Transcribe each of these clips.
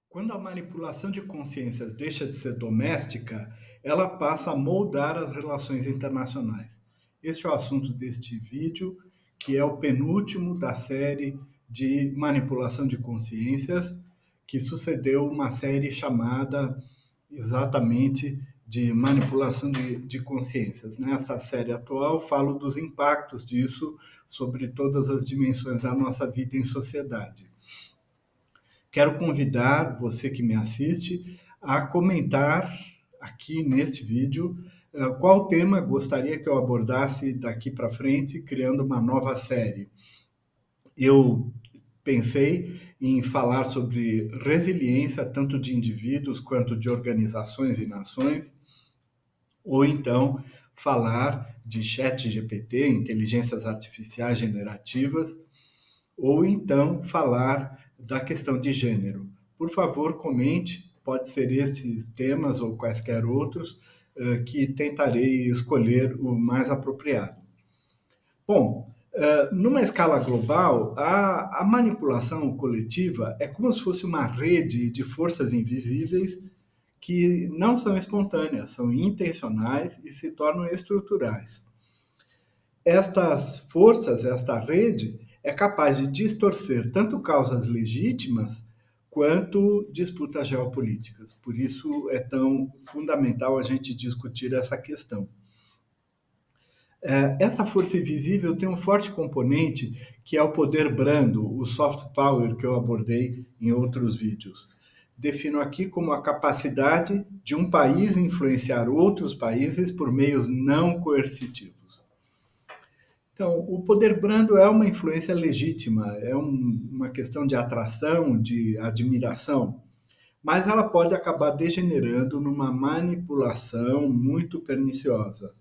Quando a manipulação de consciências deixa de ser doméstica, ela passa a moldar as relações internacionais. Este é o assunto deste vídeo, que é o penúltimo da série de manipulação de consciências, que sucedeu uma série chamada exatamente de manipulação de consciências. Nessa série atual, falo dos impactos disso sobre todas as dimensões da nossa vida em sociedade. Quero convidar você que me assiste a comentar aqui neste vídeo qual tema gostaria que eu abordasse daqui para frente, criando uma nova série. Eu pensei em falar sobre resiliência, tanto de indivíduos quanto de organizações e nações, ou então falar de chat GPT, inteligências artificiais generativas, ou então falar da questão de gênero. Por favor, comente, pode ser estes temas ou quaisquer outros, que tentarei escolher o mais apropriado. Bom, numa escala global, a manipulação coletiva é como se fosse uma rede de forças invisíveis que não são espontâneas, são intencionais e se tornam estruturais. Estas forças, esta rede, é capaz de distorcer tanto causas legítimas quanto disputas geopolíticas. Por isso é tão fundamental a gente discutir essa questão. Essa força invisível tem um forte componente que é o poder brando, o soft power que eu abordei em outros vídeos. Defino aqui como a capacidade de um país influenciar outros países por meios não coercitivos. Então, o poder brando é uma influência legítima, é uma questão de atração, de admiração, mas ela pode acabar degenerando numa manipulação muito perniciosa.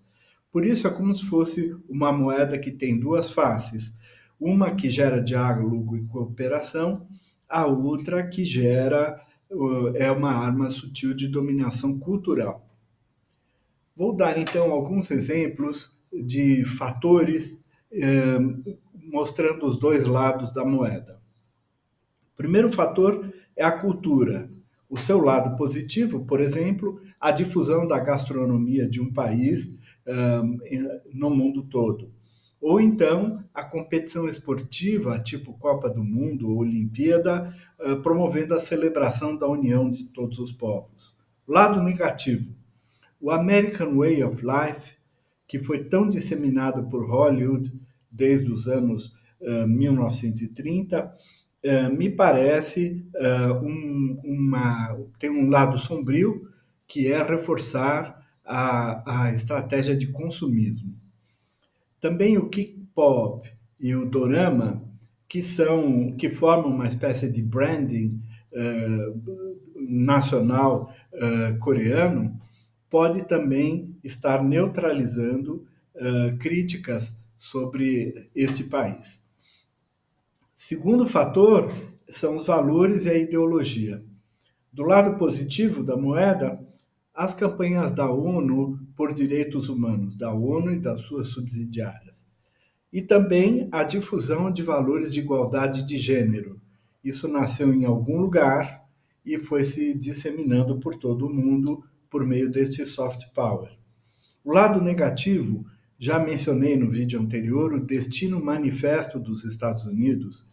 Por isso, é como se fosse uma moeda que tem duas faces: uma que gera diálogo e cooperação, a outra que gera é uma arma sutil de dominação cultural. Vou dar então alguns exemplos de fatores mostrando os dois lados da moeda. O primeiro fator é a cultura. O seu lado positivo, por exemplo, a difusão da gastronomia de um país no mundo todo. Ou então a competição esportiva, tipo Copa do Mundo ou Olimpíada, promovendo a celebração da união de todos os povos. Lado negativo, o American Way of Life, que foi tão disseminado por Hollywood desde os anos 1930, me parece tem um lado sombrio, que é reforçar a estratégia de consumismo. Também o K-pop e o dorama, que formam uma espécie de branding nacional coreano, pode também estar neutralizando críticas sobre este país. Segundo fator são os valores e a ideologia. Do lado positivo da moeda, as campanhas da ONU por direitos humanos, da ONU e das suas subsidiárias. E também a difusão de valores de igualdade de gênero. Isso nasceu em algum lugar e foi se disseminando por todo o mundo por meio deste soft power. O lado negativo, já mencionei no vídeo anterior, o Destino Manifesto dos Estados Unidos,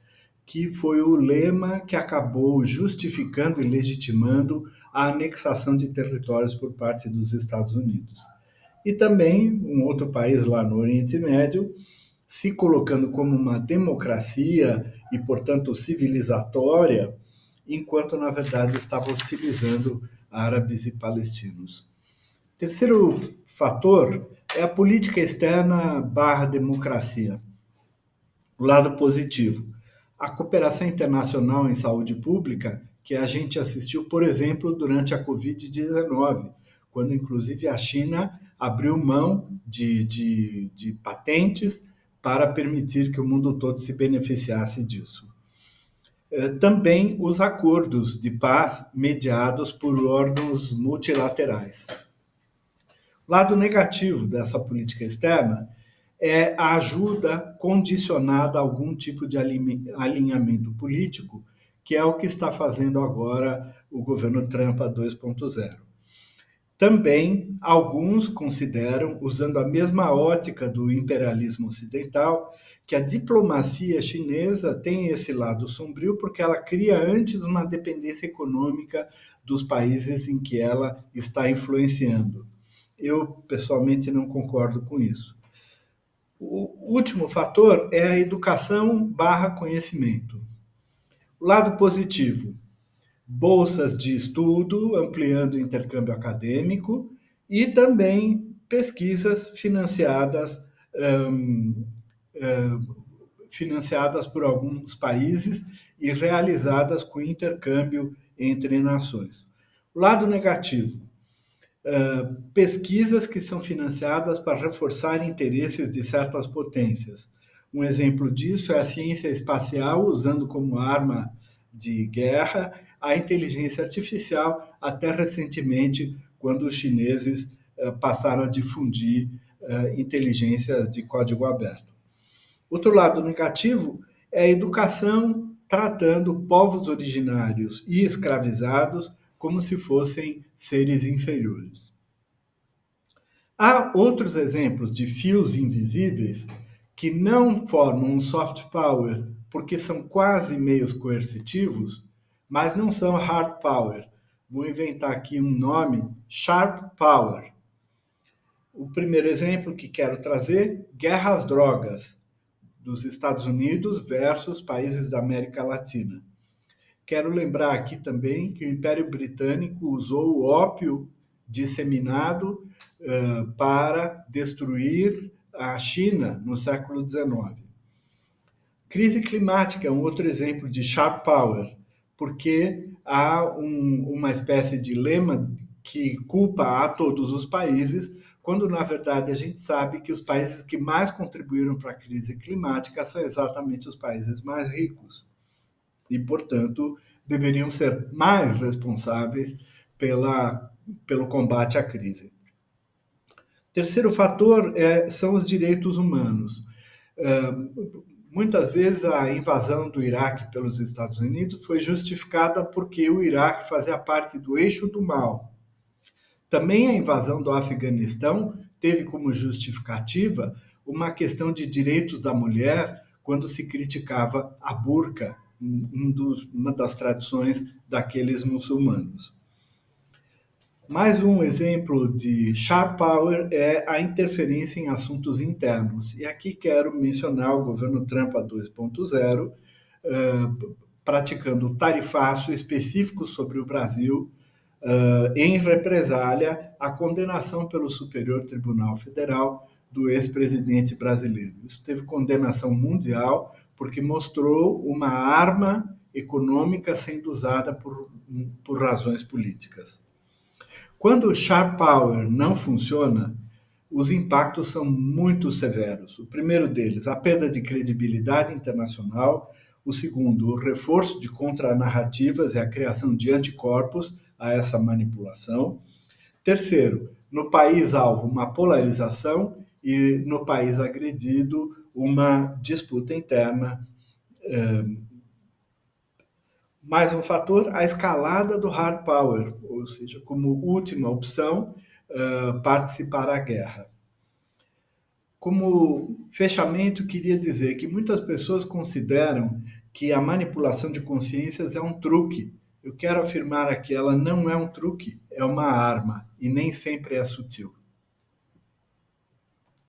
que foi o lema que acabou justificando e legitimando a anexação de territórios por parte dos Estados Unidos. E também um outro país lá no Oriente Médio, se colocando como uma democracia e, portanto, civilizatória, enquanto, na verdade, estava hostilizando árabes e palestinos. Terceiro fator é a política externa barra democracia. O lado positivo, a cooperação internacional em saúde pública, que a gente assistiu, por exemplo, durante a Covid-19, quando inclusive a China abriu mão de patentes para permitir que o mundo todo se beneficiasse disso. Também os acordos de paz mediados por órgãos multilaterais. O lado negativo dessa política externa é a ajuda condicionada a algum tipo de alinhamento político que é o que está fazendo agora o governo Trump 2.0. Também alguns consideram, usando a mesma ótica do imperialismo ocidental, que a diplomacia chinesa tem esse lado sombrio porque ela cria antes uma dependência econômica dos países em que ela está influenciando. Eu, pessoalmente, não concordo com isso. O último fator é a educação barra conhecimento. O lado positivo, bolsas de estudo, ampliando o intercâmbio acadêmico e também pesquisas hum, financiadas por alguns países e realizadas com intercâmbio entre nações. O lado negativo, pesquisas que são financiadas para reforçar interesses de certas potências. Um exemplo disso é a ciência espacial, usando como arma de guerra a inteligência artificial, até recentemente, quando os chineses passaram a difundir inteligências de código aberto. Outro lado negativo é a educação tratando povos originários e escravizados como se fossem seres inferiores. Há outros exemplos de fios invisíveis que não formam um soft power porque são quase meios coercitivos, mas não são hard power. Vou inventar aqui um nome, sharp power. O primeiro exemplo que quero trazer, guerra às drogas, dos Estados Unidos versus países da América Latina. Quero lembrar aqui também que o Império Britânico usou o ópio disseminado para destruir a China no século XIX. Crise climática é um outro exemplo de sharp power, porque há uma espécie de lema que culpa a todos os países, quando na verdade a gente sabe que os países que mais contribuíram para a crise climática são exatamente os países mais ricos e, portanto, deveriam ser mais responsáveis pelo combate à crise. Terceiro fator são os direitos humanos. Muitas vezes a invasão do Iraque pelos Estados Unidos foi justificada porque o Iraque fazia parte do eixo do mal. Também a invasão do Afeganistão teve como justificativa uma questão de direitos da mulher quando se criticava a burca, uma das tradições daqueles muçulmanos. Mais um exemplo de sharp power é a interferência em assuntos internos. E aqui quero mencionar o governo Trump 2.0, praticando tarifaço específico sobre o Brasil, em represália à condenação pelo Superior Tribunal Federal do ex-presidente brasileiro. Isso teve condenação mundial porque mostrou uma arma econômica sendo usada por razões políticas. Quando o sharp power não funciona, os impactos são muito severos. O primeiro deles, a perda de credibilidade internacional. O segundo, o reforço de contranarrativas e a criação de anticorpos a essa manipulação. Terceiro, no país-alvo, uma polarização e no país agredido, uma disputa interna. Mais um fator, a escalada do hard power, ou seja, como última opção, participar da guerra. Como fechamento, queria dizer que muitas pessoas consideram que a manipulação de consciências é um truque. Eu quero afirmar aqui, ela não é um truque, é uma arma, e nem sempre é sutil.